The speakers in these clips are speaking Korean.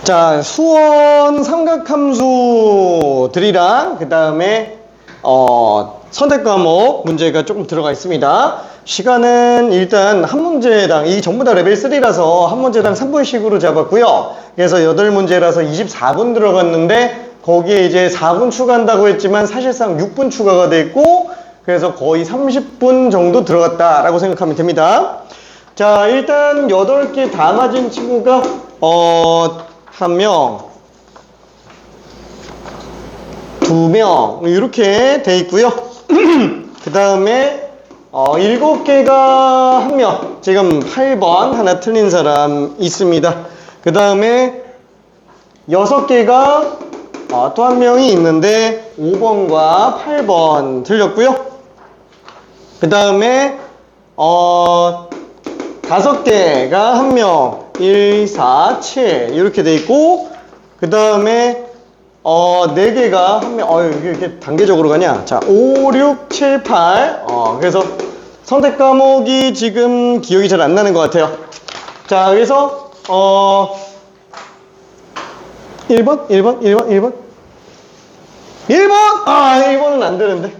자, 수원 삼각함수들이랑 그 다음에 선택 과목 문제가 조금 들어가 있습니다. 시간은 일단 한 문제당, 이 전부 다 레벨 3라서 한 문제당 3분씩으로 잡았고요. 그래서 8문제라서 24분 들어갔는데 거기에 이제 4분 추가한다고 했지만 사실상 6분 추가가 됐고, 그래서 거의 30분 정도 들어갔다라고 생각하면 됩니다. 자, 일단 8개 다 맞은 친구가 1명, 2명 이렇게 돼 있고요. 그 다음에 7개가 1명, 지금 8번 하나 틀린 사람 있습니다. 그 다음에 6개가 또 1명이 있는데 5번과 8번 틀렸고요. 그 다음에 5개가 1명, 1, 4, 7 이렇게 돼 있고, 그 다음에 4개가 1명, 이렇게 단계적으로 가냐? 자, 5, 6, 7, 8 그래서 선택 과목이 지금 기억이 잘 안 나는 것 같아요. 자, 그래서 1번? 1번? 1번은 안 되는데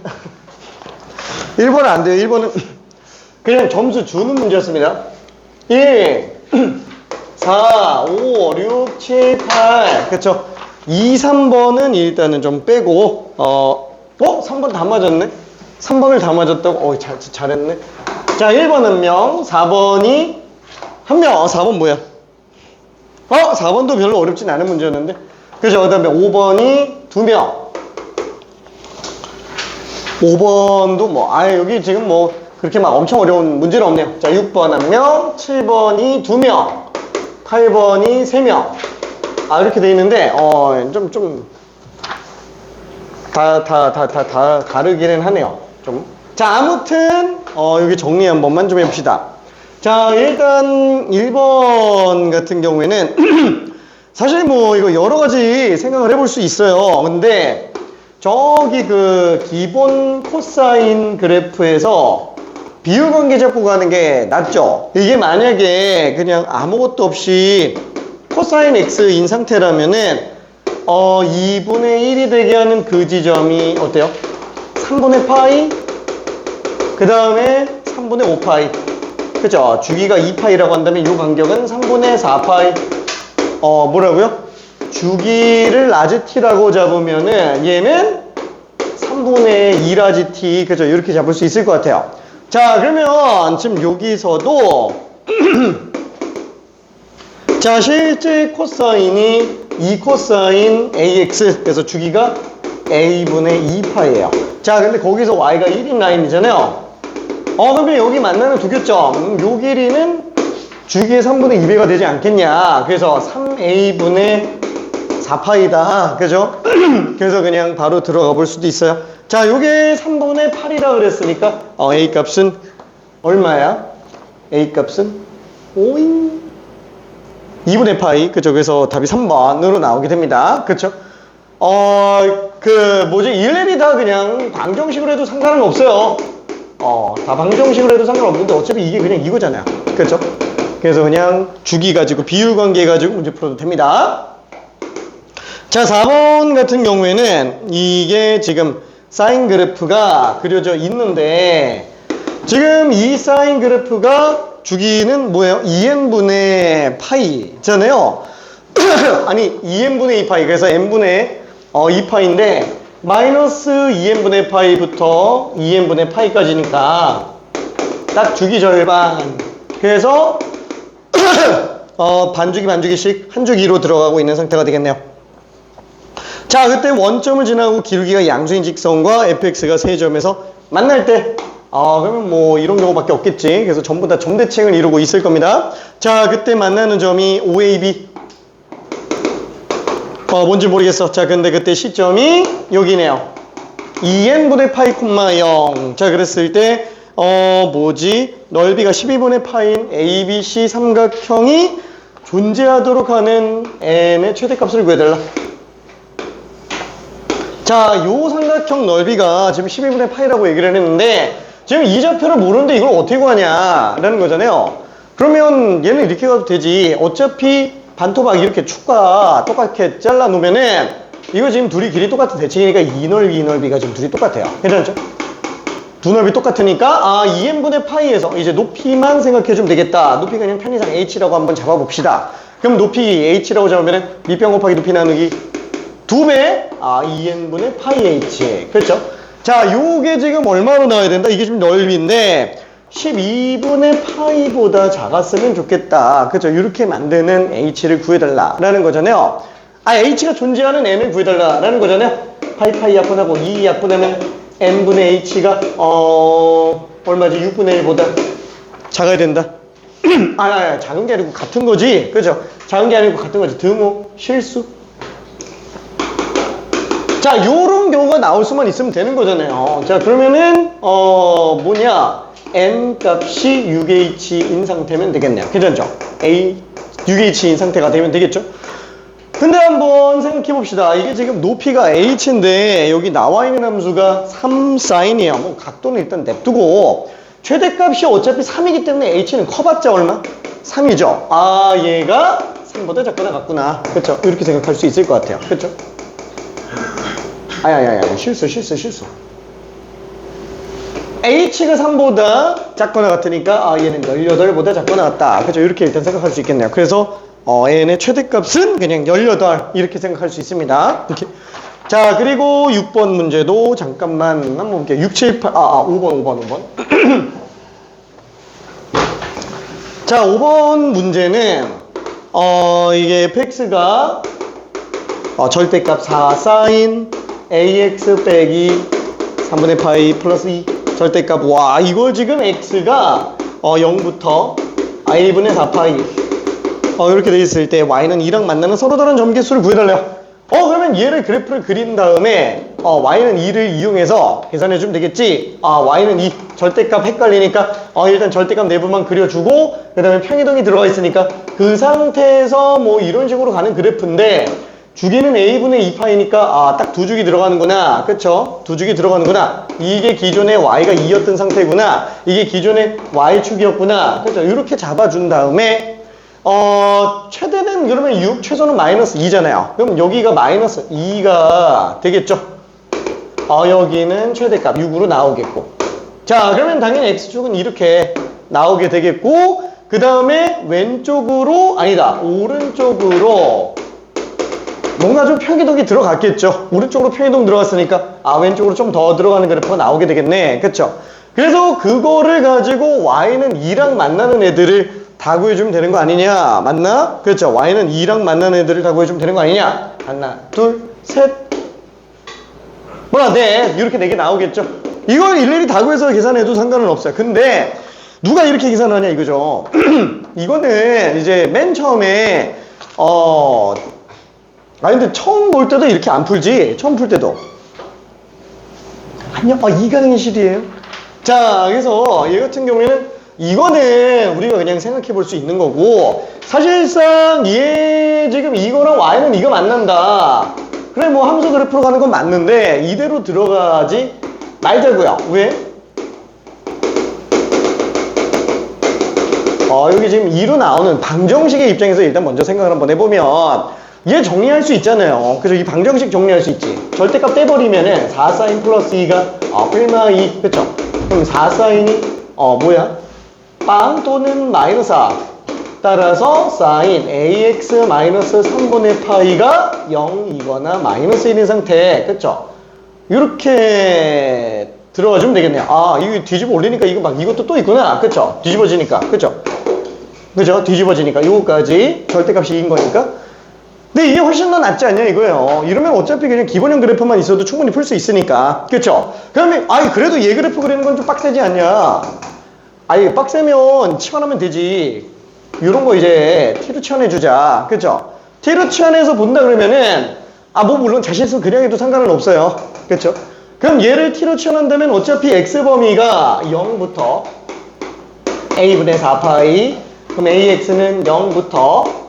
1번은 안 돼요. 1번은 그냥 점수 주는 문제였습니다. 1, 4, 5, 6, 7, 8 그쵸? 2, 3번은 일단은 좀 빼고 3번 다 맞았네? 3번을 다 맞았다고? 잘했네. 자, 1번은 1명, 4번이 1명. 4번 뭐야? 4번도 별로 어렵진 않은 문제였는데, 그죠? 그 다음에 5번이 2명. 5번도 여기 지금 그렇게 막 엄청 어려운 문제는 없네요. 자, 6번 1명, 7번이 2명, 8번이 3명. 이렇게 돼 있는데, 다 다르기는 하네요. 좀. 자, 아무튼, 여기 정리 한 번만 좀 해봅시다. 자, 일단 1번 같은 경우에는, 사실 이거 여러 가지 생각을 해볼 수 있어요. 근데, 저기 기본 코사인 그래프에서 비율관계 잡고 가는 게 낫죠. 이게 만약에 그냥 아무것도 없이 코사인 x인 상태라면은 2분의 1이 되게 하는 그 지점이 어때요? 3분의 파이, 그 다음에 3분의 5파이. 그죠? 주기가 2파이라고 한다면 이 간격은 3분의 4파이. 뭐라고요? 주기를 라지 t라고 잡으면은 얘는 3분의 2 라지 t. 그죠? 이렇게 잡을 수 있을 것 같아요. 자, 그러면 지금 여기서도 자, 실제 코사인이 2 코사인 ax, 그래서 주기가 a분의 2파이예요. 자, 근데 거기서 y가 1인 라인이잖아요. 그러면 여기 만나는 두 교점, 요 길이는 주기의 3분의 2배가 되지 않겠냐. 그래서 3a분의 4파이다. 그죠? 그래서 그냥 바로 들어가 볼 수도 있어요. 자, 요게 3분의 8이라 그랬으니까 a 값은 얼마야? a 값은 5인 2분의 파이. 그죠? 그래서 답이 3번으로 나오게 됩니다. 그쵸? 일일이 다 그냥 방정식으로 해도 상관은 없어요. 다 방정식으로 해도 상관없는데 어차피 이게 그냥 이거잖아요. 그쵸? 그래서 그냥 주기 가지고 비율 관계 가지고 문제 풀어도 됩니다. 자, 4번 같은 경우에는 이게 지금 사인 그래프가 그려져 있는데, 지금 이 사인 그래프가 주기는 뭐예요? 2n분의 파이잖아요. 아니, 2n분의 2파이. 그래서 n분의 2파이인데 마이너스 2n분의 파이부터 2n분의 파이까지니까 딱 주기 절반. 그래서 반주기씩 한 주기로 들어가고 있는 상태가 되겠네요. 자, 그때 원점을 지나고 기울기가 양수인 직선과 fx가 세점에서 만날 때 그러면 이런 경우밖에 없겠지. 그래서 전부 다 점대칭을 이루고 있을 겁니다. 자, 그때 만나는 점이 OAB. 뭔지 모르겠어. 자, 근데 그때 시점이 여기네요. 2n분의 파이, 0. 자, 그랬을 때 넓이가 12분의 파인 ABC 삼각형이 존재하도록 하는 n의 최대값을 구해달라. 자, 요 삼각형 넓이가 지금 12분의 파이라고 얘기를 했는데 지금 이 좌표를 모르는데 이걸 어떻게 구하냐 라는 거잖아요. 그러면 얘는 이렇게 가도 되지. 어차피 반토막 이렇게 축과 똑같게 잘라 놓으면은 이거 지금 둘이 길이 똑같은 대칭이니까 이 넓이 이 넓이가 지금 둘이 똑같아요. 괜찮죠? 두 넓이 똑같으니까 2n분의 파이에서 이제 높이만 생각해주면 되겠다. 높이가 그냥 편의상 h라고 한번 잡아봅시다. 그럼 높이 h라고 잡으면은 밑변 곱하기 높이 나누기 2배 2n분의 파이 h. 그렇죠? 자, 요게 지금 얼마로 나와야 된다? 이게 지금 넓이인데 12분의 파이보다 작았으면 좋겠다. 그렇죠? 이렇게 만드는 h를 구해달라라는 거잖아요. h가 존재하는 n을 구해달라라는 거잖아요. 파이 약분하고 2 약분하면 n분의 h가 얼마지? 6분의 1보다 작아야 된다. 작은 게 아니고 같은 거지. 그죠? 작은 게 아니고 같은 거지. 등호 실수. 자, 요런 경우가 나올 수만 있으면 되는 거잖아요. 자, 그러면은 n 값이 6h인 상태면 되겠네요. 괜찮죠? 6h인 상태가 되면 되겠죠? 근데 한번 생각해 봅시다. 이게 지금 높이가 h인데 여기 나와 있는 함수가 3sin이에요. 뭐 각도는 일단 냅두고 최대값이 어차피 3이기 때문에 h는 커봤자 얼마? 3이죠. 얘가 3보다 작거나 같구나. 그렇죠? 이렇게 생각할 수 있을 것 같아요. 그렇죠? 실수. h가 3보다 작거나 같으니까 얘는 18보다 작거나 같다. 그렇죠? 이렇게 일단 생각할 수 있겠네요. 그래서 n의 최대값은 그냥 18 이렇게 생각할 수 있습니다. 이렇게. 자, 그리고 6번 문제도 잠깐만 한번 볼게요. 6, 7, 8, 5번. 자, 5번 문제는 이게 fx가 절대값 4sin ax 빼기 3분의 파이 플러스 2 절대값. 와, 이걸 지금 x가 0부터 a분의 4파이 이렇게 돼 있을 때 y는 2랑 만나는 서로 다른 점개수를 구해달래요. 그러면 얘를 그래프를 그린 다음에 y는 2를 이용해서 계산해 주면 되겠지. y는 2 절대값 헷갈리니까 일단 절대값 내부만 그려주고 그 다음에 평이동이 들어가 있으니까 그 상태에서 뭐 이런 식으로 가는 그래프인데 주기는 a분의 2파이니까 딱 두 주기 들어가는구나. 그쵸? 두 주기 들어가는구나. 이게 기존에 y가 2였던 상태구나. 이게 기존에 y축이었구나. 그쵸? 이렇게 잡아준 다음에 최대는 그러면 6, 최소는 마이너스 2잖아요. 그럼 여기가 마이너스 2가 되겠죠? 여기는 최대값 6으로 나오겠고. 자, 그러면 당연히 x축은 이렇게 나오게 되겠고, 그 다음에 오른쪽으로 뭔가 좀 평이동이 들어갔겠죠? 오른쪽으로 평이동 들어갔으니까 왼쪽으로 좀 더 들어가는 그래프가 나오게 되겠네. 그쵸? 그래서 그거를 가지고 y는 2랑 만나는 애들을 다 구해주면 되는 거 아니냐? 맞나? 그렇죠. y는 2랑 만나는 애들을 다 구해주면 되는 거 아니냐? 하나, 둘, 셋. 네. 이렇게 4개 나오겠죠. 이걸 일일이 다 구해서 계산해도 상관은 없어요. 근데 누가 이렇게 계산을 하냐 이거죠. 이거는 이제 맨 처음에 근데 처음 볼 때도 이렇게 안 풀지. 처음 풀 때도. 안녕. 이가능의 실이에요. 자, 그래서 얘 같은 경우에는 이거는 우리가 그냥 생각해 볼 수 있는 거고, 사실상 얘 지금 이거랑 y는 이거 만난다. 그래, 뭐 함수 그래프로 가는 건 맞는데 이대로 들어가지 말자고요. 왜? 여기 지금 2로 나오는 방정식의 입장에서 일단 먼저 생각을 한번 해보면 얘 정리할 수 있잖아요. 그래서 이 방정식 정리할 수 있지. 절대값 떼버리면은 4sin 플러스 2가 플마 2, 그쵸? 그럼 4sin이 빵 또는 마이너스 4. 따라서 sin ax 마이너스 3분의 파이가 0이거나 마이너스 1인 상태. 그쵸? 이렇게 들어가주면 되겠네요. 이거 뒤집어 올리니까 이것도 또 있구나. 그쵸? 뒤집어지니까. 그쵸? 뒤집어지니까. 요거까지 절대값이 2인 거니까. 근데 이게 훨씬 더 낫지 않냐 이거예요. 이러면 어차피 그냥 기본형 그래프만 있어도 충분히 풀 수 있으니까. 그쵸? 그러면 그래도 얘 그래프 그리는 건 좀 빡세지 않냐? 빡세면 치환하면 되지. 이런 거 이제 t로 치환해주자. 그쵸? t로 치환해서 본다 그러면은 물론 자신수 그냥 해도 상관은 없어요. 그쵸? 그럼 얘를 t로 치환한다면 어차피 x범위가 0부터 a분의 4파이, 그럼 ax는 0부터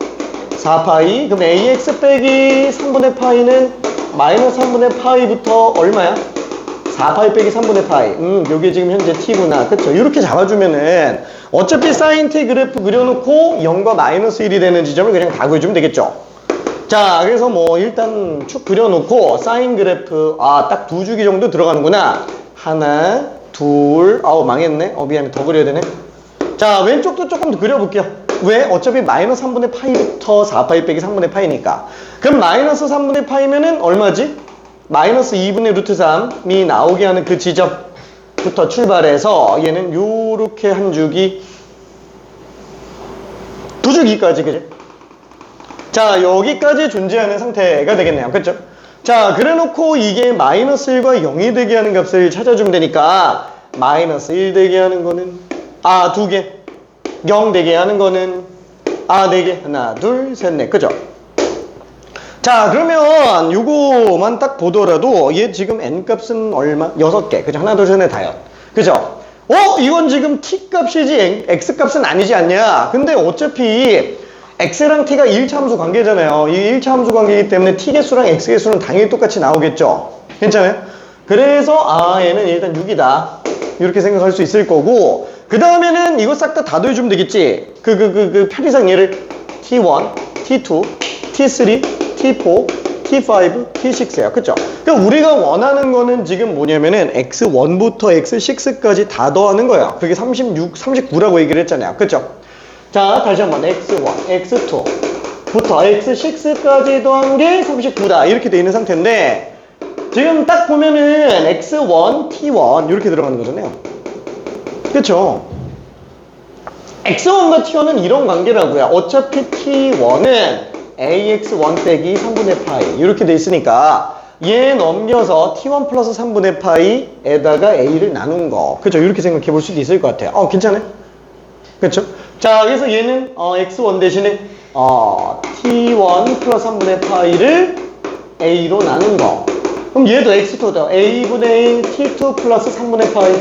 4파이. 그럼 ax 빼기 3분의 파이는 마이너스 3분의 파이부터 얼마야? 4파이 빼기 3분의 파이. 요게 지금 현재 t구나. 그쵸? 이렇게 잡아주면은 어차피 사인 t 그래프 그려놓고 0과 마이너스 1이 되는 지점을 그냥 다 구해주면 되겠죠? 자, 그래서 뭐 일단 축 그려놓고 사인 그래프 딱 두 주기 정도 들어가는구나. 하나, 둘, 아우 망했네. 미안해. 더 그려야 되네. 자, 왼쪽도 조금 더 그려볼게요. 왜? 어차피 마이너스 3분의 파이부터 4파이 빼기 3분의 파이니까. 그럼 마이너스 3분의 파이면은 얼마지? 마이너스 2분의 루트 3이 나오게 하는 그 지점부터 출발해서 얘는 요렇게 한 주기, 두 주기까지, 그죠? 자, 여기까지 존재하는 상태가 되겠네요. 그쵸? 자, 그래 놓고 이게 마이너스 1과 0이 되게 하는 값을 찾아주면 되니까 마이너스 1 되게 하는 거는 두 개, 0 되게 하는 거는 네 개. 하나, 둘, 셋, 넷. 그죠? 자, 그러면 요거만 딱 보더라도 얘 지금 n 값은 얼마? 6개. 그죠? 하나, 둘, 셋, 넷, 다섯. 그죠? 이건 지금 t 값이지 x 값은 아니지 않냐? 근데 어차피 x랑 t가 1차 함수 관계잖아요. 이 1차 함수 관계이기 때문에 t 개수랑 x 개수는 당연히 똑같이 나오겠죠. 괜찮아요? 그래서 얘는 일단 6이다. 이렇게 생각할 수 있을 거고, 그 다음에는 이거 싹 다 더해주면 되겠지. 편의상 얘를 t1, t2, t3, t4, t5, t6예요. 그쵸? 그러니까 우리가 원하는 거는 지금 뭐냐면은 x1부터 x6까지 다 더하는 거예요. 그게 39라고 얘기를 했잖아요. 그쵸? 자, 다시 한번 x1, x2부터 x6까지 더한 게 39다. 이렇게 돼 있는 상태인데 지금 딱 보면은 x1, t1 이렇게 들어가는 거잖아요. 그쵸? x1과 t1은 이런 관계라고요. 어차피 t1은 ax1 빼기 3분의 파이 이렇게 돼 있으니까 얘 넘겨서 t1 플러스 3분의 파이에다가 a를 나눈 거. 그쵸? 이렇게 생각해 볼 수도 있을 것 같아요. 괜찮아요? 그쵸? 자, 그래서 얘는 x1 대신에 t1 플러스 3분의 파이를 a로 나눈 거. 그럼 얘도 x2죠. a분의 t2 플러스 3분의 파이.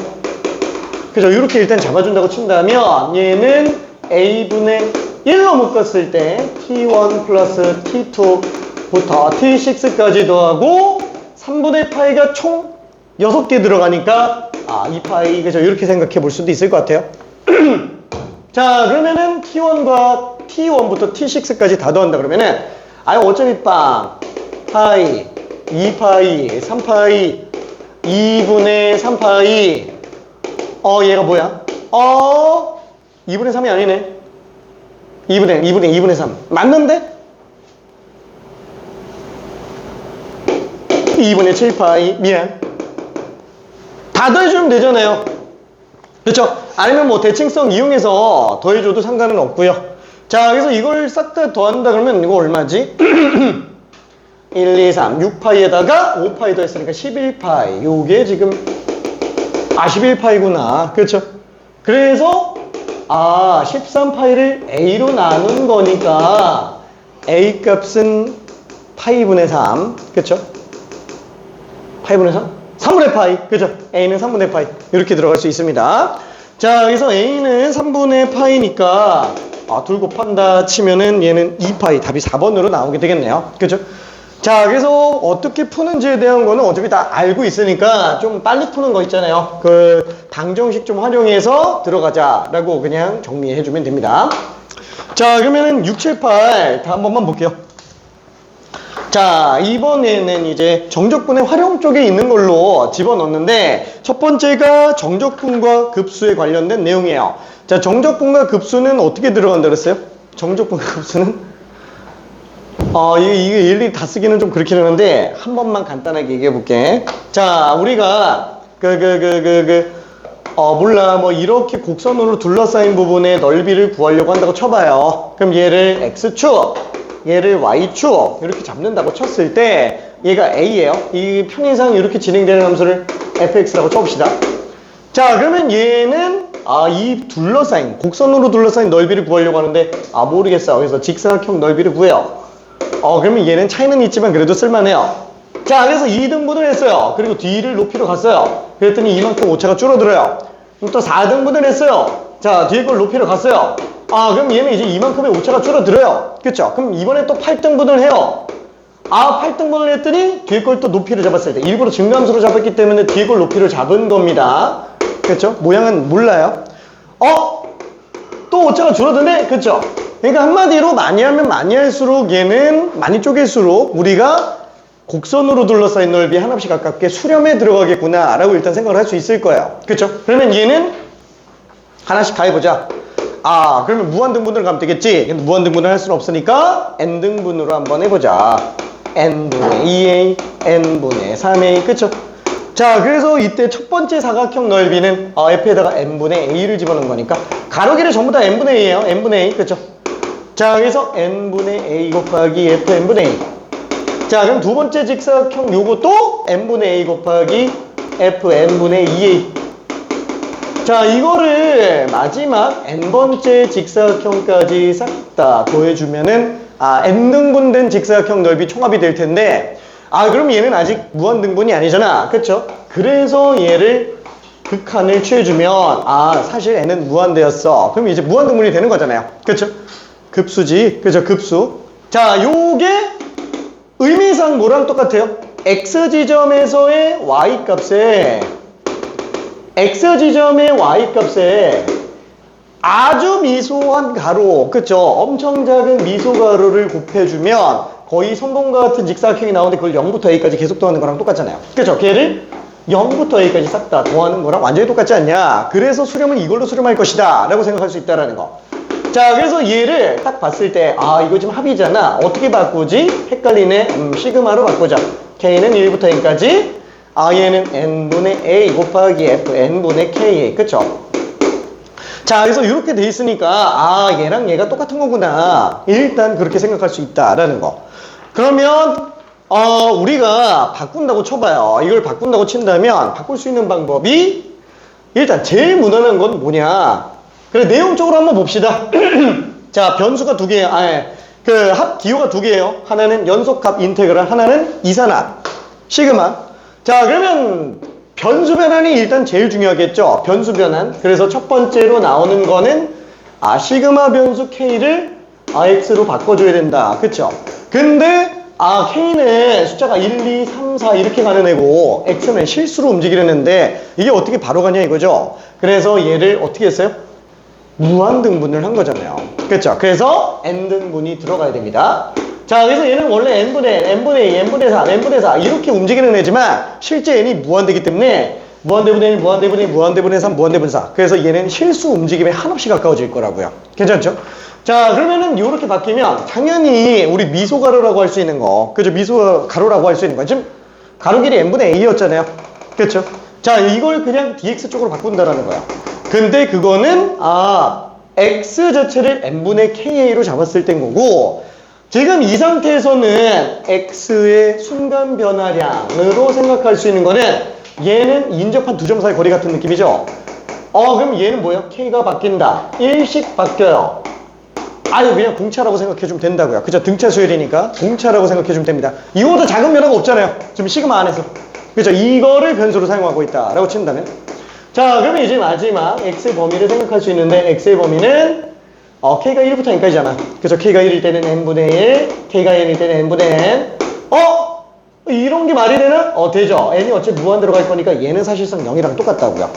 그죠? 이렇게 일단 잡아준다고 친다면 얘는 a분의 1로 묶었을 때 t1 플러스 t2부터 t6까지 더하고 3분의 파이가 총 6개 들어가니까 2파이. 그죠? 이렇게 생각해 볼 수도 있을 것 같아요. 자, 그러면은 t1과 t1부터 t6까지 다 더한다 그러면은 어차피 파이, 2파이, 3파이, 2분의 3파이. 얘가 뭐야? 2분의 3이 아니네. 2분의 3. 맞는데? 2분의 7파이. 미안. 다 더해주면 되잖아요. 그쵸? 아니면 뭐 대칭성 이용해서 더해줘도 상관은 없고요. 자, 그래서 이걸 싹 다 더한다 그러면 이거 얼마지? 1, 2, 3, 6파이에다가 5파이 더했으니까 11파이. 요게 지금 11파이구나. 그렇죠? 그래서 13파이를 a로 나눈 거니까 a 값은 파이분의 3. 그렇죠? 파이분의 3? 3분의 파이. 그죠? a는 3분의 파이. 이렇게 들어갈 수 있습니다. 자, 그래서 a는 3분의 파이니까 둘 곱한다 치면은 얘는 2파이. 답이 4번으로 나오게 되겠네요. 그죠? 자, 그래서 어떻게 푸는지에 대한 거는 어차피 다 알고 있으니까 좀 빨리 푸는 거 있잖아요. 방정식 좀 활용해서 들어가자라고 그냥 정리해주면 됩니다. 자, 그러면은 6, 7, 8 다 한 번만 볼게요. 자, 이번에는 이제 정적분의 활용 쪽에 있는 걸로 집어넣는데 첫 번째가 정적분과 급수에 관련된 내용이에요. 자, 정적분과 급수는 어떻게 들어간다 그랬어요? 정적분과 급수는 이게 일일이 다 쓰기는 좀 그렇긴 한데 한 번만 간단하게 얘기해 볼게. 자, 우리가 몰라 뭐 이렇게 곡선으로 둘러싸인 부분의 넓이를 구하려고 한다고 쳐봐요. 그럼 얘를 x축, 얘를 y축 이렇게 잡는다고 쳤을 때 얘가 a예요. 이 편의상 이렇게 진행되는 함수를 fx라고 쳐봅시다. 자, 그러면 얘는 이 둘러싸인 곡선으로 둘러싸인 넓이를 구하려고 하는데 모르겠어. 그래서 직사각형 넓이를 구해요. 그러면 얘는 차이는 있지만 그래도 쓸만해요. 자, 그래서 2등분을 했어요. 그리고 뒤를 높이로 갔어요. 그랬더니 이만큼 오차가 줄어들어요. 그럼 또 4등분을 했어요. 자, 뒤에 걸 높이로 갔어요. 그럼 얘는 이제 이만큼의 오차가 줄어들어요. 그쵸? 그럼 이번에 또 8등분을 해요. 8등분을 했더니 뒤에 걸 또 높이를 잡았어야 돼. 일부러 증감수로 잡았기 때문에 뒤에 걸 높이를 잡은 겁니다. 그쵸? 모양은 몰라요. 또 오차가 줄어드네? 그쵸? 그러니까 한마디로 많이 하면 많이 할수록 얘는 많이 쪼갤수록 우리가 곡선으로 둘러싸인 넓이 하나씩 가깝게 수렴에 들어가겠구나 라고 일단 생각을 할 수 있을 거예요. 그쵸? 그러면 얘는 하나씩 다 해보자. 그러면 무한등분으로 가면 되겠지? 근데 무한등분을 할 수는 없으니까 n등분으로 한번 해보자. n분의 2a, n분의 3a. 그쵸? 자, 그래서 이때 첫 번째 사각형 넓이는 f에다가 n분의 a를 집어넣은 거니까 가로길이 전부 다 n분의 a예요. n분의 a. 그쵸? 자, 그래서 n분의 a 곱하기 f n분의 a. 자, 그럼 두 번째 직사각형 요것도 n분의 a 곱하기 f n분의 2a. 자, 이거를 마지막 n번째 직사각형까지 싹 다 더해주면은 n등분된 직사각형 넓이 총합이 될 텐데 그럼 얘는 아직 무한등분이 아니잖아. 그쵸? 그래서 얘를 극한을 취해주면 사실 n은 무한대였어. 그럼 이제 무한등분이 되는 거잖아요. 그쵸? 급수지. 그죠? 급수. 자, 요게 의미상 뭐랑 똑같아요? x지점에서의 y값에 x지점의 y값에 아주 미소한 가로, 그쵸? 엄청 작은 미소 가로를 곱해주면 거의 선봉과 같은 직사각형이 나오는데 그걸 0부터 a까지 계속 더하는 거랑 똑같잖아요. 그쵸? 걔를 0부터 a까지 싹 다 더하는 거랑 완전히 똑같지 않냐? 그래서 수렴은 이걸로 수렴할 것이다 라고 생각할 수 있다라는 거. 자, 그래서 얘를 딱 봤을 때 이거 지금 합이잖아. 어떻게 바꾸지? 헷갈리네. 시그마로 바꾸자. k는 1부터 n까지 얘는 n분의 a 곱하기 f n분의 ka. 그쵸? 자, 그래서 이렇게 돼 있으니까 얘랑 얘가 똑같은 거구나. 일단 그렇게 생각할 수 있다라는 거. 그러면 우리가 바꾼다고 쳐봐요. 이걸 바꾼다고 친다면 바꿀 수 있는 방법이 일단 제일 무난한 건 뭐냐? 그래, 내용적으로 한번 봅시다. 자, 변수가 두 개예요. 그 합 기호가 두 개예요. 하나는 연속합 인테그랄, 하나는 이산합 시그마. 자, 그러면 변수 변환이 일단 제일 중요하겠죠. 변수 변환. 그래서 첫 번째로 나오는 거는 시그마 변수 k를 x로 바꿔줘야 된다. 그쵸? 근데 k는 숫자가 1, 2, 3, 4 이렇게 가는 애고 x는 실수로 움직이려는데 이게 어떻게 바로 가냐 이거죠. 그래서 얘를 어떻게 했어요? 무한등분을 한 거잖아요. 그쵸? 그래서 n등분이 들어가야 됩니다. 자, 그래서 얘는 원래 n분의 2, n분의 3, n분의 4 이렇게 움직이는 애지만 실제 n이 무한대기 때문에 무한대분의 1, 무한대분의 2, 무한대분의 3, 무한대분의 4. 그래서 얘는 실수 움직임에 한없이 가까워질 거라고요. 괜찮죠? 자, 그러면은 요렇게 바뀌면 당연히 우리 미소가로라고 할 수 있는 거, 그죠? 미소가로라고 할 수 있는 거. 지금 가로 길이 n분의 a였잖아요. 그렇죠? 자, 이걸 그냥 dx 쪽으로 바꾼다라는 거야. 근데 그거는 x 자체를 n분의 ka로 잡았을 땐 거고, 지금 이 상태에서는 x의 순간 변화량으로 생각할 수 있는 거는 얘는 인접한 두 점 사이 거리 같은 느낌이죠? 그럼 얘는 뭐예요? k가 바뀐다. 1씩 바뀌어요. 그냥 공차라고 생각해주면 된다고요. 그죠? 등차 수열이니까 공차라고 생각해주면 됩니다. 이거보다 작은 변화가 없잖아요. 지금 시그마 안에서. 그죠? 이거를 변수로 사용하고 있다라고 친다면. 자, 그러면 이제 마지막 x의 범위를 생각할 수 있는데 x의 범위는 k가 1부터 n까지잖아. 그죠? k가 1일 때는 n분의 1, k가 n일 때는 n분의 n. 이런 게 말이 되나? 되죠. n이 어차피 무한 들어갈 거니까 얘는 사실상 0이랑 똑같다고요.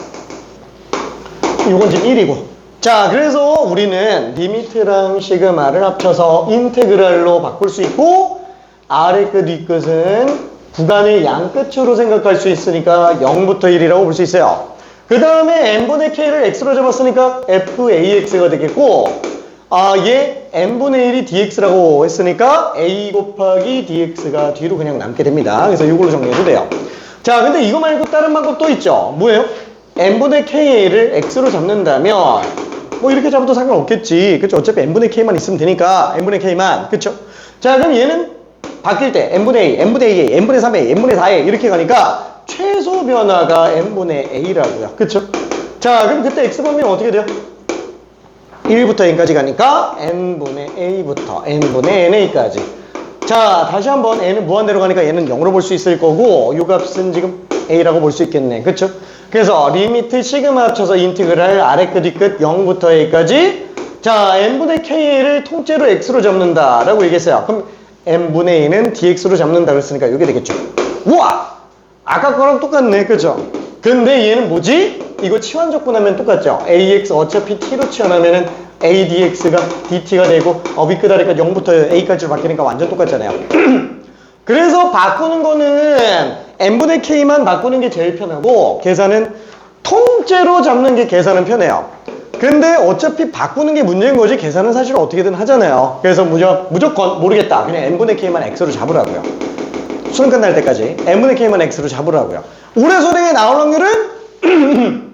이건 지금 1이고. 자, 그래서 우리는 리미트랑 시그마를 합쳐서 인테그랄로 바꿀 수 있고, 아래 끝, 위 끝은 구간의 양끝으로 생각할 수 있으니까 0부터 1이라고 볼 수 있어요. 그 다음에 n분의 k를 x로 잡았으니까 fax가 되겠고, 얘 n분의 1이 dx라고 했으니까 a 곱하기 dx가 뒤로 그냥 남게 됩니다. 그래서 이걸로 정리해도 돼요. 자, 근데 이거 말고 다른 방법 또 있죠. 뭐예요? n분의 k를 x로 잡는다면 뭐 이렇게 잡아도 상관없겠지. 그쵸? 어차피 n분의 k만 있으면 되니까 n분의 k만. 그쵸? 자, 그럼 얘는 바뀔 때 n분의 a, n분의 2a, n분의 3a, n분의 4a 이렇게 가니까 최소 변화가 n분의 a라고요. 그쵸? 자, 그럼 그때 x 범위는 어떻게 돼요? 1부터 n까지 가니까 n분의 a부터 n분의 na까지. 자, 다시 한번 n은 무한대로 가니까 얘는 0으로 볼 수 있을 거고, 요 값은 지금 a라고 볼 수 있겠네. 그쵸? 그래서 리미트 시그마 합쳐서 인티그랄 아래 끝, 위 끝 0부터 a까지 자, n분의 k를 통째로 x로 잡는다 라고 얘기했어요. 그럼 n분의 a는 dx로 잡는다 그랬으니까 이게 되겠죠. 우와! 아까 거랑 똑같네. 그죠? 근데 얘는 뭐지? 이거 치환적분하면 똑같죠. ax 어차피 t로 치환하면은 a dx가 dt가 되고 윗그다리가 0부터 a까지로 바뀌니까 완전 똑같잖아요. 그래서 바꾸는 거는 n분의 k만 바꾸는 게 제일 편하고 계산은 통째로 잡는 게 계산은 편해요. 근데 어차피 바꾸는 게 문제인 거지 계산은 사실 어떻게든 하잖아요. 그래서 무조건 모르겠다. 그냥 n분의 k만 x로 잡으라고요. 수능 끝날 때까지 n분의 k만 x로 잡으라고요. 올해 수능에 나올 확률은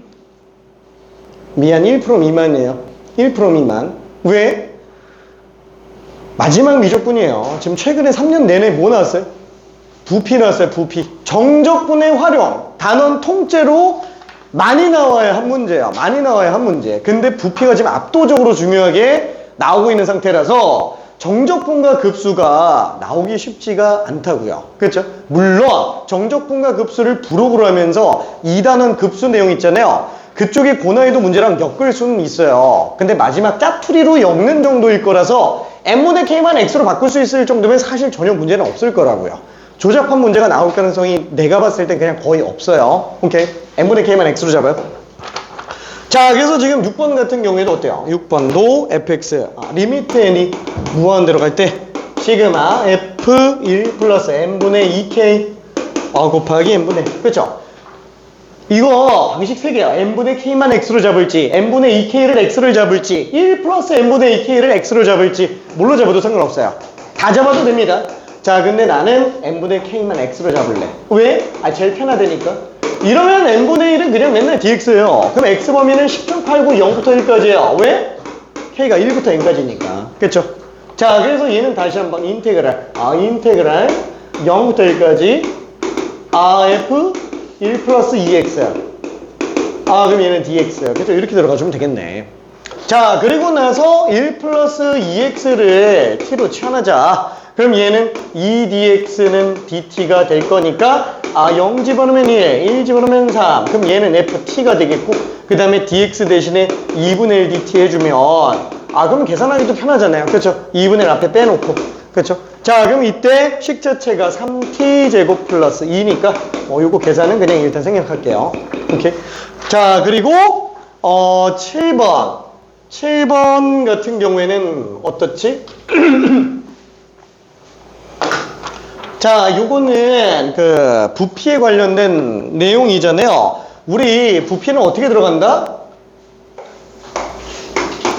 미안 1% 미만이에요. 1% 미만. 왜? 마지막 미적분이에요. 지금 최근에 3년 내내 뭐 나왔어요? 부피 나왔어요. 부피. 정적분의 활용. 단원 통째로 많이 나와야 한 문제야. 많이 나와야 한 문제. 근데 부피가 지금 압도적으로 중요하게 나오고 있는 상태라서 정적분과 급수가 나오기 쉽지가 않다고요. 그렇죠? 물론 정적분과 급수를 부록으로 하면서 2단원 급수 내용 있잖아요. 그쪽에 고난이도 문제랑 엮을 수는 있어요. 근데 마지막 짜투리로 엮는 정도일 거라서 n분의 k만 x로 바꿀 수 있을 정도면 사실 전혀 문제는 없을 거라고요. 조잡한 문제가 나올 가능성이 내가 봤을 땐 그냥 거의 없어요. 오케이? n분의 k만 x로 잡아요. 자, 그래서 지금 6번 같은 경우에도 어때요? 6번도 fx 리미트 n이 무한대로 갈 때 시그마 f1 플러스 n분의 2k 곱하기 n분의 그렇죠? 이거 방식 3개야. n분의 k만 x로 잡을지 n분의 2k를 x로 잡을지 1 플러스 n분의 2k를 x로 잡을지 뭘로 잡아도 상관없어요. 다 잡아도 됩니다. 자, 근데 나는 n분의 k만 x로 잡을래. 왜? 제일 편하다니까. 이러면 n분의 1은 그냥 맨날 dx예요. 그럼 x 범위는 10중 8구 0부터 1까지예요. 왜? k가 1부터 n까지니까. 그쵸? 자, 그래서 얘는 다시 한번 인테그랄. 인테그랄 0부터 1까지 f 1 플러스 2x. 그럼 얘는 dx. 그쵸? 이렇게 들어가주면 되겠네. 자, 그리고 나서 1 플러스 2x를 t로 치환하자. 그럼 얘는 2dx는 dt가 될 거니까 0 집어넣으면 1 집어넣으면 3. 그럼 얘는 ft가 되겠고 그 다음에 dx 대신에 2분의 1 dt 해주면 그럼 계산하기도 편하잖아요. 그렇죠? 2분의 1 앞에 빼놓고. 그렇죠? 자, 그럼 이때 식 자체가 3t제곱 플러스 2니까 요거 계산은 그냥 일단 생략할게요. 오케이. 자, 그리고 7번 같은 경우에는 어떻지? 자, 요거는 그 부피에 관련된 내용이잖아요. 우리 부피는 어떻게 들어간다?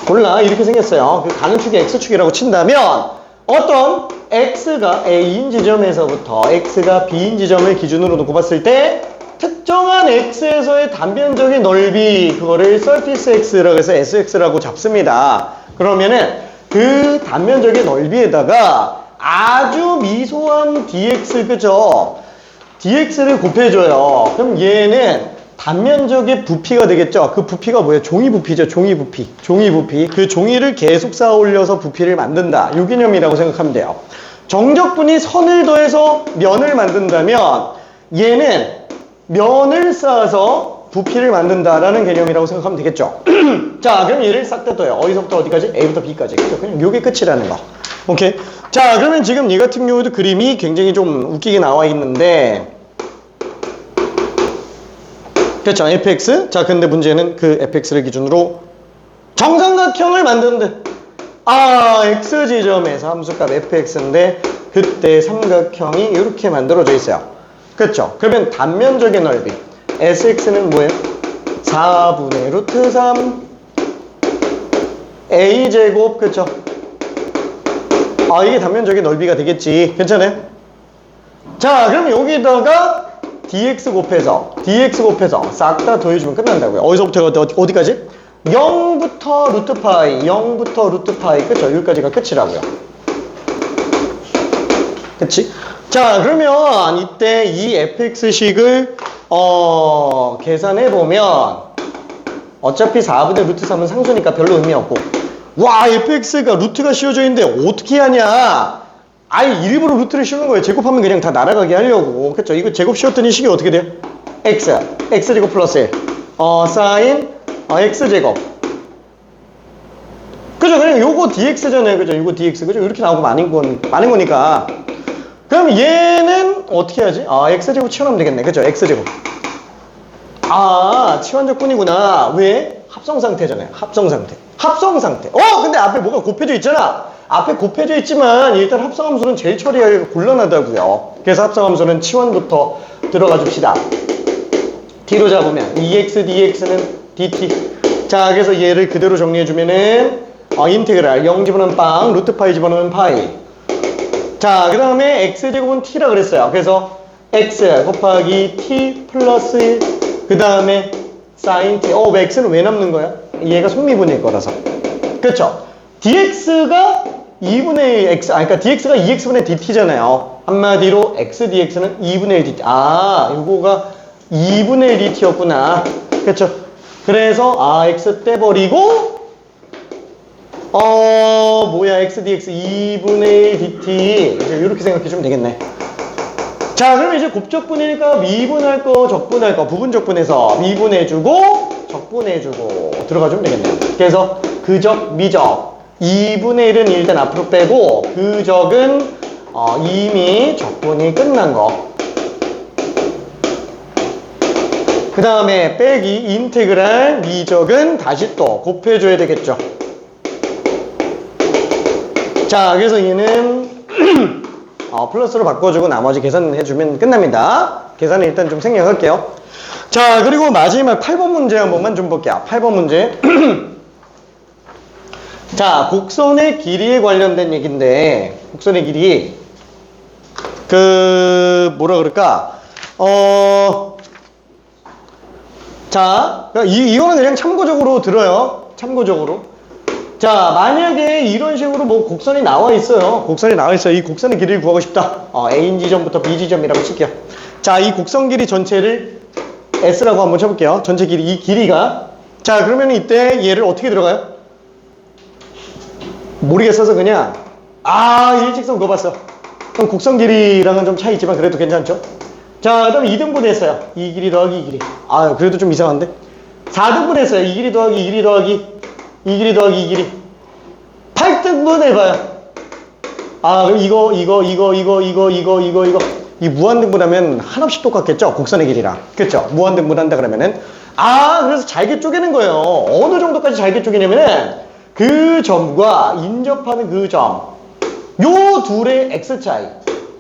몰라. 이렇게 생겼어요. 그 가는 축이 x축이라고 친다면 어떤 x가 a인 지점에서부터 x가 b인 지점을 기준으로 놓고 봤을 때 특정한 x에서의 단면적의 넓이 그거를 surface x라고 해서 sx라고 잡습니다. 그러면은 그 단면적의 넓이에다가 아주 미소한 dx, 그죠? dx를 곱해줘요. 그럼 얘는 단면적의 부피가 되겠죠? 그 부피가 뭐예요? 종이 부피죠. 종이 부피. 종이 부피. 그 종이를 계속 쌓아 올려서 부피를 만든다. 요 개념이라고 생각하면 돼요. 정적분이 선을 더해서 면을 만든다면 얘는 면을 쌓아서 부피를 만든다라는 개념이라고 생각하면 되겠죠? 자, 그럼 얘를 싹 다 더해요. 어디서부터 어디까지? A부터 B까지. 그죠? 그냥 요게 끝이라는 거. 오케이. 자, 그러면 지금 얘 같은 경우도 그림이 굉장히 좀 웃기게 나와 있는데 그렇죠. fx. 자, 근데 문제는 그 fx를 기준으로 정삼각형을 만드는데 x 지점에서 함수값 fx인데 그때 삼각형이 이렇게 만들어져 있어요. 그렇죠. 그러면 단면적의 넓이 sx는 뭐예요? 4분의 루트 3 a제곱. 그렇죠. 이게 단면적의 넓이가 되겠지. 괜찮아요? 자, 그럼 여기다가 dx 곱해서 싹 다 더해주면 끝난다고요. 어디서부터 어디까지? 0부터 루트 파이, 0부터 루트 파이. 그쵸? 여기까지가 끝이라고요. 그치? 자, 그러면 이때 이 fx식을 계산해보면 어차피 4분의 루트 3은 상수니까 별로 의미 없고 와, fx가 루트가 씌워져 있는데 어떻게 하냐? 일부러 루트를 씌우는 거예요. 제곱하면 그냥 다 날아가게 하려고. 그쵸? 이거 제곱 씌웠더니 식이 어떻게 돼요? x제곱 플러스 1 사인 x제곱 그죠? 그냥 요거 dx잖아요. 그죠? 요거 dx. 그죠? 이렇게 나오고 많은 거니까. 그럼 얘는 어떻게 하지? 아, x제곱 치워놓으면 되겠네. 그죠? x제곱. 아, 치환적분이구나. 왜? 합성상태잖아요. 합성상태. 합성상태. 근데 앞에 뭐가 곱해져 있잖아. 앞에 곱해져 있지만 일단 합성함수는 제일 처리하기가 곤란하다고요. 그래서 합성함수는 치환부터 들어가 줍시다. t로 잡으면 2x dx는 dt. 자, 그래서 얘를 그대로 정리해주면은 인테그랄 0 집어넣으면 빵, 루트 파이 집어넣으면 파이. 자, 그 다음에 x제곱은 t라 그랬어요. 그래서 x 곱하기 t 플러스 그 다음에 sin t. 왜 x는 왜 남는 거야? 얘가 속미분일 거라서. 그쵸? dx가 2분의 1 x, 그러니까 dx가 2x분의 dt잖아요. 한마디로 x dx는 2분의 1 dt. 요거가 2분의 1 dt였구나. 그쵸? 그래서 x 떼버리고 x dx 2분의 1 dt. 이제 이렇게 생각해주면 되겠네. 자, 그럼 이제 곱적분이니까 미분할 거, 적분할 거, 부분적분해서 미분해주고, 적분해주고, 들어가주면 되겠네요. 그래서 그적, 미적. 2분의 1은 일단 앞으로 빼고, 그적은, 이미 적분이 끝난 거. 그 다음에 빼기, 인테그랄, 미적은 다시 또 곱해줘야 되겠죠. 자, 그래서 얘는, 플러스로 바꿔주고 나머지 계산해주면 끝납니다. 계산을 일단 좀 생략할게요. 자, 그리고 마지막 8번 문제 한 번만 좀 볼게요. 8번 문제. 자, 곡선의 길이에 관련된 얘기인데, 곡선의 길이, 뭐라 그럴까? 자, 이거는 그냥 참고적으로 들어요. 참고적으로. 자, 만약에 이런 식으로 뭐 곡선이 나와 있어요. 곡선이 나와 있어요. 이 곡선의 길이를 구하고 싶다. A 지점부터 B 지점이라고 칠게요. 자, 이 곡선 길이 전체를 S라고 한번 쳐볼게요. 전체 길이, 이 길이가. 자, 그러면 이때 얘를 어떻게 들어가요? 모르겠어서 그냥, 일직선 그어봤어. 그럼 곡선 길이랑은 좀 차이 있지만 그래도 괜찮죠? 자, 그 다음에 2등분 했어요. 이 길이 더하기 이 길이. 그래도 좀 이상한데? 4등분 했어요. 이 길이 더하기 이 길이 더하기 이 길이 더하기 이 길이. 8등분 해봐요. 그럼 이거. 이 무한등분하면 한없이 똑같겠죠? 곡선의 길이랑. 그쵸? 무한등분한다 그러면은. 그래서 잘게 쪼개는 거예요. 어느 정도까지 잘게 쪼개냐면은 그 점과 인접하는 그 점. 요 둘의 x 차이.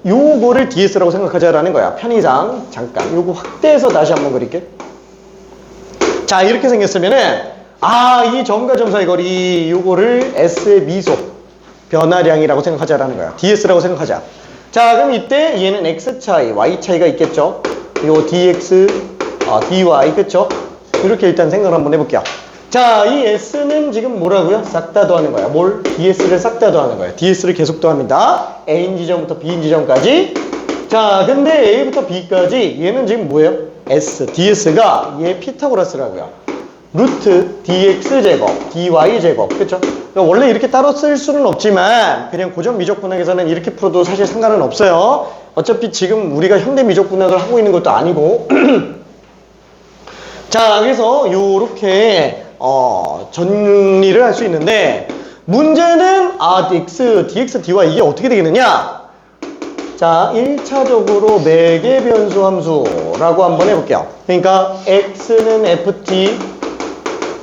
요거를 ds라고 생각하자라는 거야. 편의상. 잠깐. 요거 확대해서 다시 한번 그릴게. 자, 이렇게 생겼으면은 이 점과 점 사이 거리, 요거를 S의 미소, 변화량이라고 생각하자라는 거야. DS라고 생각하자. 자, 그럼 이때 얘는 X 차이, Y 차이가 있겠죠? 요 DX, DY, 그쵸? 이렇게 일단 생각을 한번 해볼게요. 자, 이 S는 지금 뭐라고요? 싹 다 더하는 거야. 뭘? DS를 싹 다 더하는 거야. DS를 계속 더합니다. A인 지점부터 B인 지점까지. 자, 근데 A부터 B까지 얘는 지금 뭐예요? S, DS가 얘 피타고라스라고요. 루트 dx제곱, dy제곱, 그쵸? 그러니까 원래 이렇게 따로 쓸 수는 없지만 그냥 고전 미적분학에서는 이렇게 풀어도 사실 상관은 없어요. 어차피 지금 우리가 현대 미적분학을 하고 있는 것도 아니고 자, 그래서 요렇게 정리를 할 수 있는데 문제는 x, dx, dy 이게 어떻게 되겠느냐? 자, 1차적으로 매개 변수 함수라고 한번 해볼게요. 그러니까 x는 ft,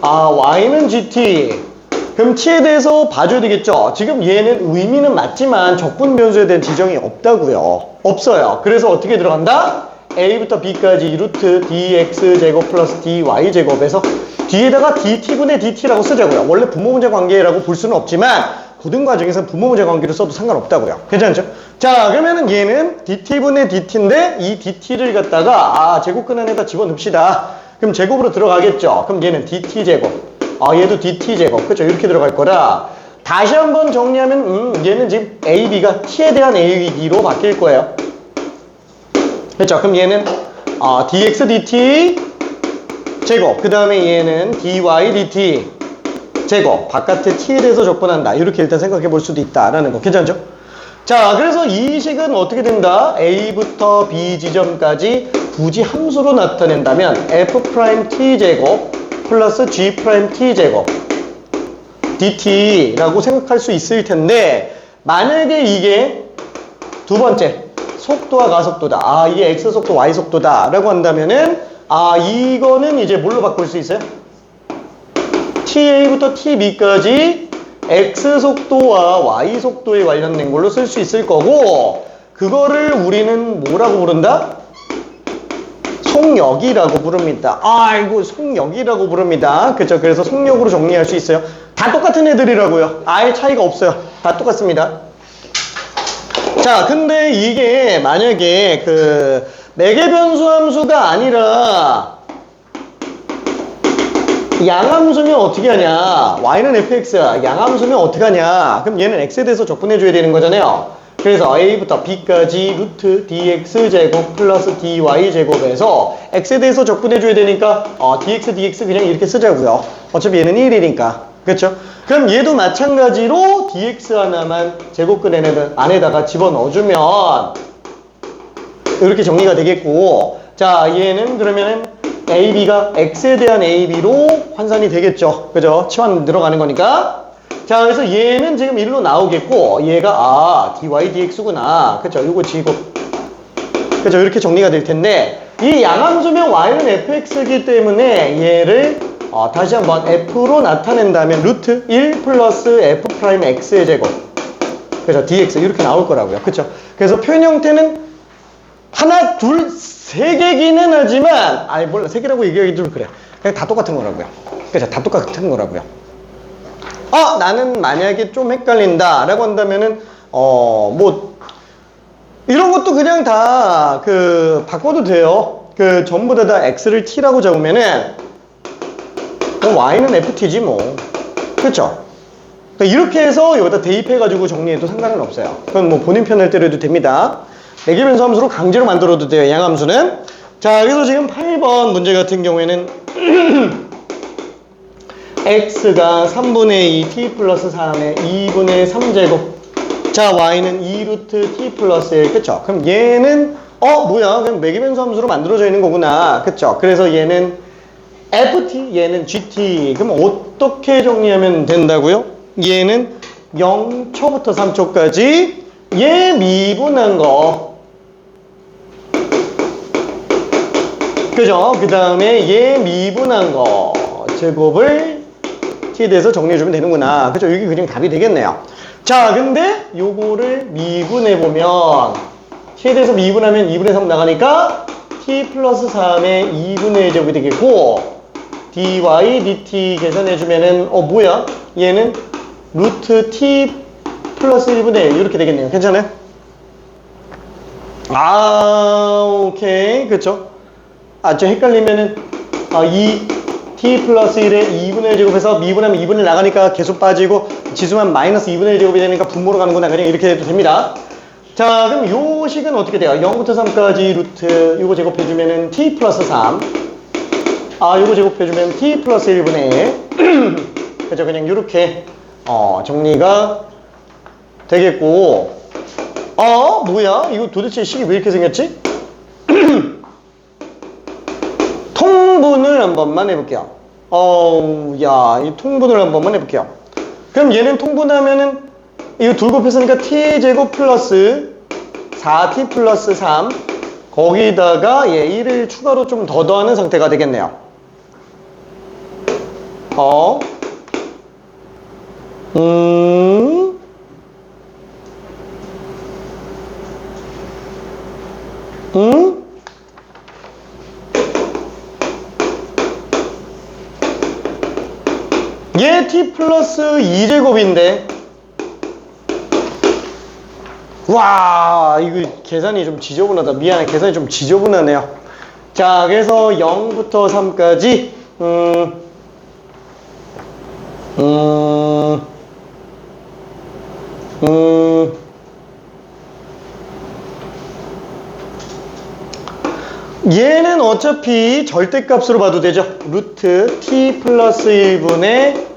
y는 gt. 그럼 t에 대해서 봐줘야 되겠죠? 지금 얘는 의미는 맞지만 적분 변수에 대한 지정이 없다고요. 없어요. 그래서 어떻게 들어간다? a부터 b까지 루트 dx제곱 플러스 dy제곱에서 뒤에다가 dt분의 dt라고 쓰자고요. 원래 부모문제 관계라고 볼 수는 없지만 고등 과정에서 부모문제 관계로 써도 상관없다고요. 괜찮죠? 자, 그러면은 얘는 dt분의 dt인데 이 dt를 갖다가 제곱근안에다 집어넣읍시다. 그럼 제곱으로 들어가겠죠? 그럼 얘는 dt제곱. 얘도 dt제곱. 그쵸? 이렇게 들어갈 거라. 다시 한번 정리하면 얘는 지금 ab가 t에 대한 a로 바뀔 거예요. 그쵸? 그럼 얘는 dx dt 제곱. 그 다음에 얘는 dy dt 제곱. 바깥에 t에 대해서 적분한다. 이렇게 일단 생각해 볼 수도 있다라는 거. 괜찮죠? 자, 그래서 이 식은 어떻게 된다? a부터 b 지점까지 굳이 함수로 나타낸다면 f't 제곱 플러스 g't 제곱 dt라고 생각할 수 있을 텐데, 만약에 이게 두 번째 속도와 가속도다. 아, 이게 x 속도, y 속도다 라고 한다면은, 아, 이거는 이제 뭘로 바꿀 수 있어요? ta부터 tb까지 x 속도와 y 속도에 관련된 걸로 쓸 수 있을 거고, 그거를 우리는 뭐라고 부른다? 속력이라고 부릅니다. 아이고, 속력이라고 부릅니다. 그쵸? 그래서 속력으로 정리할 수 있어요. 다 똑같은 애들이라고요. 아예 차이가 없어요. 다 똑같습니다. 자, 근데 이게 만약에 그 매개 변수 함수가 아니라 양함수면 어떻게 하냐? y는 fx야. 양함수면 어떻게 하냐? 그럼 얘는 x에 대해서 적분해줘야 되는 거잖아요. 그래서 a부터 b까지 루트 dx 제곱 플러스 dy 제곱에서 x에 대해서 적분해줘야 되니까 dx 그냥 이렇게 쓰자고요. 어차피 얘는 1이니까. 그렇죠? 그럼 얘도 마찬가지로 dx 하나만 제곱근 안에다가 집어넣어주면 이렇게 정리가 되겠고, 자, 얘는 그러면은 ab가 x에 대한 ab로 환산이 되겠죠. 그죠? 치환 들어가는 거니까. 자, 그래서 얘는 지금 1로 나오겠고, 얘가 dy dx구나. 그쵸? 요거 지고, 그쵸? 이렇게 정리가 될 텐데, 이 양함수면 y는 fx이기 때문에 얘를 다시 한번 f로 나타낸다면 루트 1 플러스 f 프라임 x의 제곱, 그죠? dx 이렇게 나올 거라고요. 그쵸? 그래서 표현 형태는 하나, 둘, 세 개기는 하지만, 몰라, 세 개라고 얘기하기 좀 그래. 그냥 다 똑같은 거라고요. 그죠? 다 똑같은 거라고요. 나는 만약에 좀 헷갈린다 라고 한다면은 이런 것도 그냥 다 바꿔도 돼요. 전부 다 x를 t라고 잡으면은 y는 ft지 뭐. 그쵸? 그러니까 이렇게 해서 여기다 대입해 가지고 정리해도 상관은 없어요. 그건 뭐 본인 편할 때려도 됩니다. 매개변수 함수로 강제로 만들어도 돼요, 양함수는. 자, 그래서 지금 8번 문제 같은 경우에는 x가 3분의 2 t 플러스 3의 2분의 3제곱. 자, y는 2루트 t 플러스 1. 그쵸? 그럼 얘는 뭐야? 그냥 매개변수 함수로 만들어져 있는 거구나. 그쵸? 그래서 얘는 ft, 얘는 gt. 그럼 어떻게 정리하면 된다고요? 얘는 0초부터 3초까지 얘 미분한 거. 그죠? 그 다음에 얘 미분한 거 제곱을 t에 대해서 정리해주면 되는구나. 그죠? 이게 그냥 답이 되겠네요. 자, 근데 요거를 미분해보면 t에 대해서 미분하면 2분의 3 나가니까 t 플러스 3의 2분의 1제곱이 되겠고, dy dt 계산해주면은 뭐야? 얘는 루트 t 플러스 1분의 1 이렇게 되겠네요. 괜찮아요? 오케이. 그쵸? 좀 헷갈리면은 t 플러스 1에 2분의 1 제곱해서 미분하면 2분의 1 나가니까 계속 빠지고 지수만 마이너스 2분의 1 제곱이 되니까 분모로 가는구나. 그냥 이렇게 해도 됩니다. 자, 그럼 요 식은 어떻게 돼요? 0부터 3까지 루트 요거 제곱해주면은 t 플러스 3. 요거 제곱해주면 t 플러스 1분의 1. 그죠? 그냥 요렇게 정리가 되겠고, 뭐야? 이거 도대체 식이 왜 이렇게 생겼지? 통분을 한 번만 해볼게요. 이 통분을 한 번만 해볼게요. 그럼 얘는 통분하면은 이거 둘 곱했으니까 t제곱 플러스 4t 플러스 3 거기다가 1을 추가로 좀 더 더하는 상태가 되겠네요. 얘 t 플러스 2제곱인데, 와, 이거 계산이 좀 지저분하다. 미안해, 계산이 좀 지저분하네요. 자, 그래서 0부터 3까지 얘는 어차피 절대값으로 봐도 되죠. 루트 t 플러스 1분의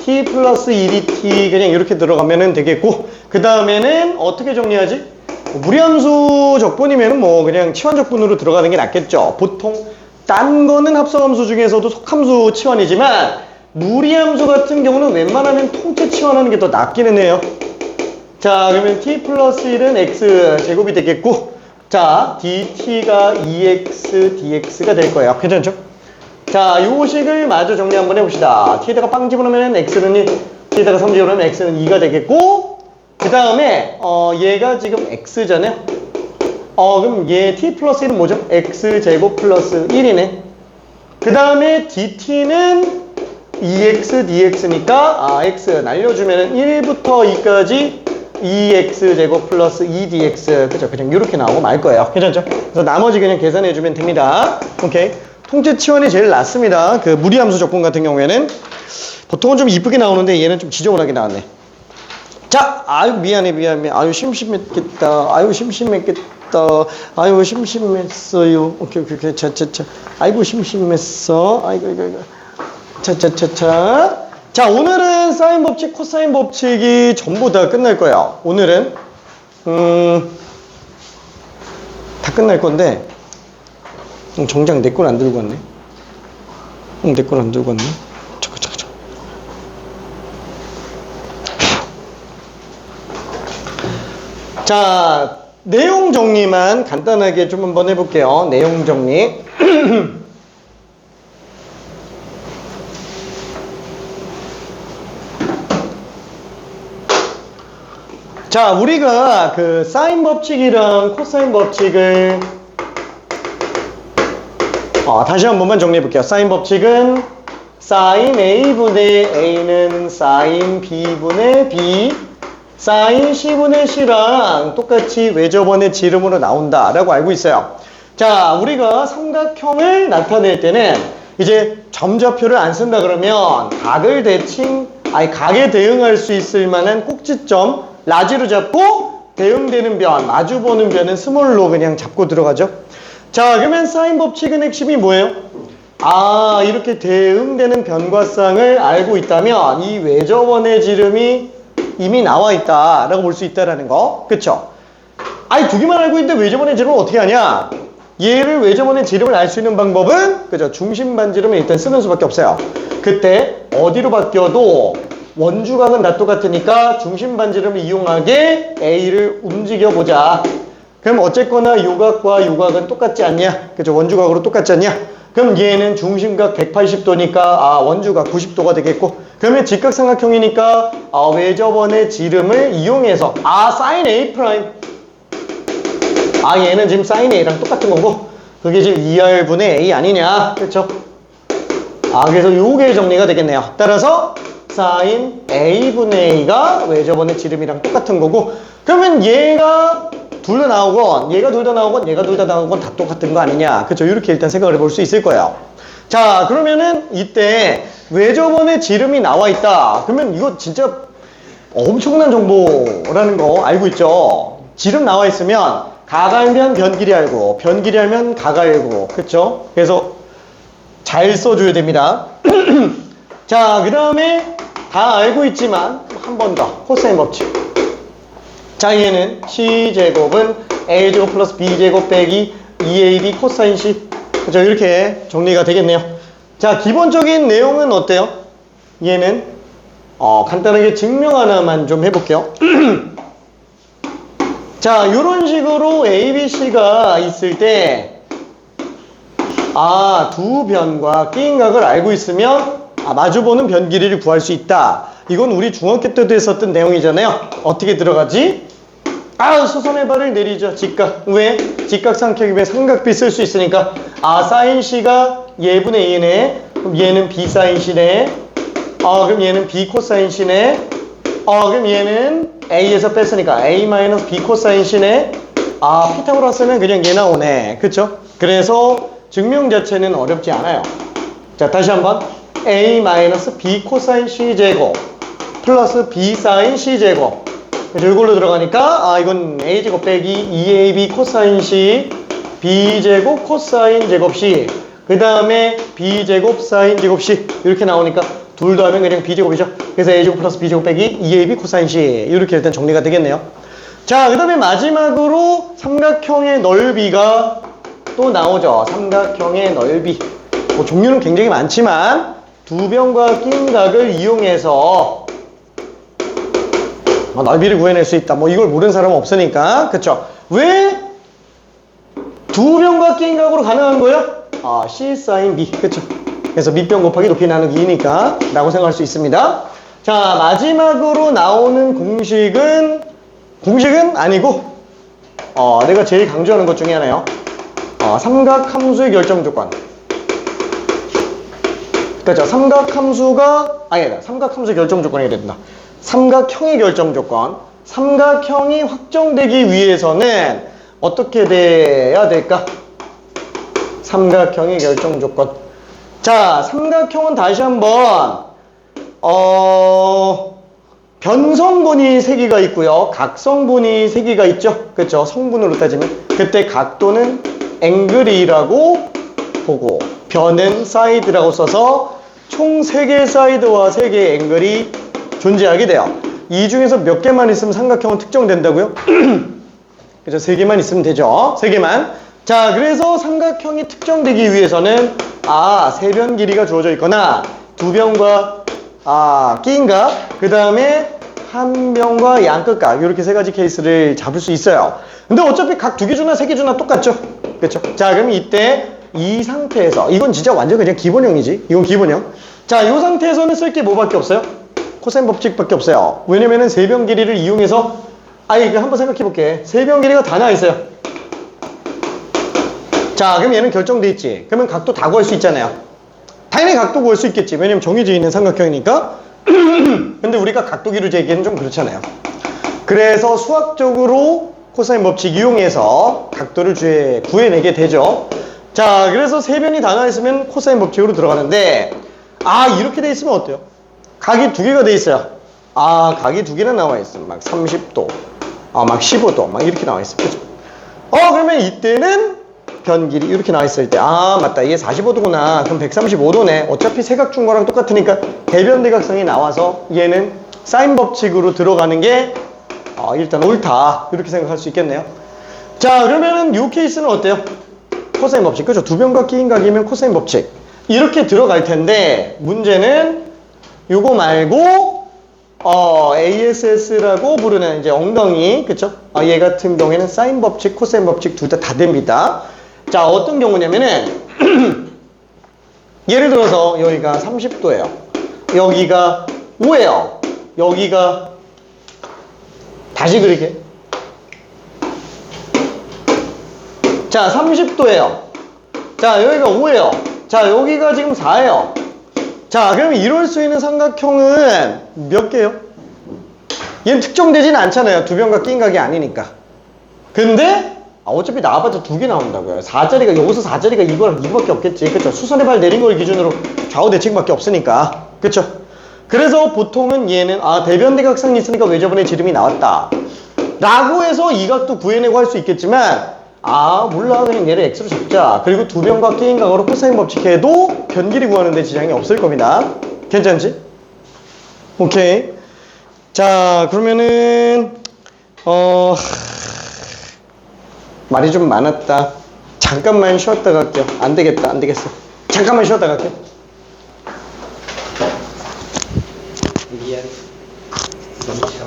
t 플러스 1이 그냥 이렇게 들어가면 되겠고, 그 다음에는 어떻게 정리하지? 무리함수 적분이면 뭐 그냥 치환적분으로 들어가는 게 낫겠죠. 보통 딴 거는 합성함수 중에서도 속함수 치환이지만 무리함수 같은 경우는 웬만하면 통째 치환하는 게 더 낫기는 해요. 자, 그러면 t 플러스 1은 x 제곱이 되겠고, 자, dt가 2x dx가 될 거예요. 괜찮죠? 자, 요 식을 마저 정리 한번 해봅시다. t에다가 빵 집어넣으면 x는 1, t에다가 3 집어넣으면 x는 2가 되겠고, 그 다음에 얘가 지금 x잖아요. 그럼 얘 t 플러스 1은 뭐죠? x 제곱 플러스 1이네. 그 다음에 dt는 2x dx니까 x 날려주면은 1부터 2까지 2x 제곱 플러스 2dx, 그죠? 그냥 이렇게 나오고 말 거예요. 괜찮죠? 그래서 나머지 그냥 계산해주면 됩니다. 오케이. 통째 치환이 제일 낫습니다. 그 무리함수 적분 같은 경우에는 보통은 좀 이쁘게 나오는데 얘는 좀 지저분하게 나왔네. 자, 아유 미안해. 아유 심심했겠다. 아유 심심했겠다. 아유 심심했어요. 오케이. 자. 아이고 심심했어. 아이고. 자, 오늘은 사인 법칙, 코사인 법칙이 전부 다 끝날 거예요. 오늘은 다 끝날 건데 정작 내 건 안 들고 왔네. 내 건 안 들고 왔네. 잠깐. 자, 내용 정리만 간단하게 좀 한번 해볼게요. 내용 정리. 자, 우리가 그 사인 법칙이랑 코사인 법칙을 다시 한 번만 정리해 볼게요. 사인 법칙은 사인 A분의 A는 사인 B분의 B, 사인 C분의 C랑 똑같이 외접원의 지름으로 나온다 라고 알고 있어요. 자, 우리가 삼각형을 나타낼 때는 이제 점좌표를 안 쓴다 그러면 각에 대응할 수 있을 만한 꼭지점 라지로 잡고 대응되는 변, 마주보는 변은 스몰로 그냥 잡고 들어가죠. 자, 그러면 사인 법칙은 핵심이 뭐예요? 이렇게 대응되는 변과쌍을 알고 있다면 이 외접원의 지름이 이미 나와 있다라고 볼 수 있다라는 거. 그쵸? 두 개만 알고 있는데 외접원의 지름을 어떻게 하냐? 얘를 외접원의 지름을 알 수 있는 방법은 그죠? 중심반지름을 일단 쓰는 수밖에 없어요. 그때 어디로 바뀌어도 원주각은 다 똑같으니까 중심반지름을 이용하게 A를 움직여보자. 그럼 어쨌거나 요각과 요각은 똑같지 않냐? 그죠? 원주각으로 똑같지 않냐? 그럼 얘는 중심각 180도니까 원주각 90도가 되겠고, 그러면 직각삼각형이니까 외접원의 지름을 이용해서 사인 A 프라임. 얘는 지금 사인 A랑 똑같은 거고, 그게 지금 2R분의 A 아니냐? 그렇죠? 그래서 요게 정리가 되겠네요. 따라서 사인 A분의 A가 외접원의 지름이랑 똑같은 거고, 그러면 얘가 둘 다 나오건 얘가 둘 다 나오건 다 똑같은 거 아니냐. 그쵸? 이렇게 일단 생각을 해볼 수 있을 거예요. 자, 그러면은 이때 외접원의 지름이 나와 있다. 그러면 이거 진짜 엄청난 정보라는 거 알고 있죠? 지름 나와 있으면 각 알면 변 길이 알고, 변 길이 알면 각 알고, 그쵸? 그래서 잘 써줘야 됩니다. 자, 그 다음에 다 알고 있지만 한 번 더 코사인 법칙. 자, 얘는 C제곱은 A제곱 플러스 B제곱 빼기 2AB 코사인 C. 그죠? 이렇게 정리가 되겠네요. 자, 기본적인 내용은 어때요? 얘는 간단하게 증명 하나만 좀 해볼게요. 자, 이런 식으로 ABC가 있을 때 두 변과 끼인 각을 알고 있으면 마주보는 변 길이를 구할 수 있다. 이건 우리 중학교 때도 했었던 내용이잖아요. 어떻게 들어가지? 수선의 발을 내리죠. 직각. 왜? 직각삼각형이면 삼각비 쓸 수 있으니까. 사인 C가 얘분의 A네. 그럼 얘는 B 사인 C네. 그럼 얘는 B 코사인 C네. 그럼 얘는 A에서 뺐으니까 A 마이너스 B 코사인 C네. 피타고라스는 그냥 얘 나오네. 그쵸? 그래서 증명 자체는 어렵지 않아요. 자, 다시 한번. A 마이너스 B 코사인 C 제곱 플러스 B 사인 C 제곱. 이걸로 들어가니까 이건 A제곱 빼기 2AB 코사인 C B제곱 코사인 제곱 C, 그 다음에 B제곱 사인 제곱 C 이렇게 나오니까 둘 다 하면 그냥 B제곱이죠. 그래서 A제곱 플러스 B제곱 빼기 2AB 코사인 C 이렇게 일단 정리가 되겠네요. 자, 그 다음에 마지막으로 삼각형의 넓이가 또 나오죠. 삼각형의 넓이. 종류는 굉장히 많지만 두 변과 낀 각을 이용해서 넓이를 구해낼 수 있다. 뭐 이걸 모르는 사람은 없으니까. 그쵸? 왜 두 변과 낀 각으로 가능한 거예요? C sin B. 그쵸? 그래서 밑변 곱하기 높이 나누기 2니까 라고 생각할 수 있습니다. 자, 마지막으로 나오는 공식은 아니고 내가 제일 강조하는 것 중에 하나요. 삼각함수의 결정 조건. 그렇죠. 삼각함수의 결정 조건이 된다. 삼각형의 결정 조건. 삼각형이 확정되기 위해서는 어떻게 돼야 될까? 삼각형의 결정 조건. 자, 삼각형은 다시 한번 변성분이 3개가 있고요. 각성분이 3개가 있죠. 그렇죠. 성분으로 따지면 그때 각도는 앵글이라고 보고 변은 사이드라고 써서 총 3개의 사이드와 3개의 앵글이 존재하게 돼요. 이 중에서 몇 개만 있으면 삼각형은 특정된다고요? 그죠? 3개만 있으면 되죠. 3개만. 자, 그래서 삼각형이 특정되기 위해서는 세변 길이가 주어져 있거나 두 변과 끼인가, 그 다음에 한 변과 양끝각, 이렇게 3가지 케이스를 잡을 수 있어요. 근데 어차피 각 2개 주나 3개 주나 똑같죠? 그렇죠? 자, 그럼 이때 이 상태에서, 이건 진짜 완전 그냥 기본형이지. 이건 기본형. 자, 이 상태에서는 쓸 게 뭐밖에 없어요? 코사인 법칙밖에 없어요. 왜냐면은 세변 길이를 이용해서, 이거 한번 생각해 볼게. 세변 길이가 다 나와 있어요. 자, 그럼 얘는 결정돼 있지. 그러면 각도 다 구할 수 있잖아요. 당연히 각도 구할 수 있겠지. 왜냐면 정해져 있는 삼각형이니까. 근데 우리가 각도 기로 재기에는 좀 그렇잖아요. 그래서 수학적으로 코사인 법칙 이용해서 각도를 구해내게 되죠. 자, 그래서 세변이 다 나와 있으면 코사인 법칙으로 들어가는데, 이렇게 돼 있으면 어때요? 각이 2개가 돼 있어요. 각이 2개나 나와 있어. 막 30도, 막 15도, 막 이렇게 나와 있어. 그죠? 그러면 이때는 변 길이 이렇게 나와 있을 때, 맞다. 이게 45도구나. 그럼 135도네. 어차피 세각준 거랑 똑같으니까 대변 대각선이 나와서 얘는 사인 법칙으로 들어가는 게 일단 옳다. 이렇게 생각할 수 있겠네요. 자, 그러면은 이 케이스는 어때요? 코사인 법칙. 그죠? 두 변과 끼인 각이면 코사인 법칙. 이렇게 들어갈 텐데, 문제는 요거 말고 ASS라고 부르는 이제 엉덩이, 그쵸? 얘 같은 경우에는 사인 법칙, 코사인 법칙 둘 다 됩니다. 자, 어떤 경우냐면은 예를 들어서 여기가 30도예요. 여기가 5예요. 여기가 다시 그리게. 자, 30도예요. 자, 여기가 5예요. 자, 여기가 지금 4예요. 자, 그러면 이럴 수 있는 삼각형은 몇 개요? 얘는 특정되지는 않잖아요. 두 변과 끼인 각이 아니니까. 근데 어차피 나와봤자 2개 나온다고요. 4자리가, 여기서 4자리가 이거랑 이거밖에 없겠지. 그쵸? 수선의 발 내린 걸 기준으로 좌우 대칭밖에 없으니까. 그쵸? 그래서 보통은 얘는 대변 대각선이 있으니까 외접원의 지름이 나왔다 라고 해서 이 각도 구해내고 할 수 있겠지만, 몰라, 그냥 얘를 x로 잡자. 그리고 두 변과 끼인 각으로 코사인 법칙해도 변 길이 구하는데 지장이 없을 겁니다. 괜찮지? 오케이. 자, 그러면은 말이 좀 많았다. 잠깐만 쉬었다 갈게요. 안 되겠다, 안 되겠어. 잠깐만 쉬었다 갈게요. 미안. 너무 싫어.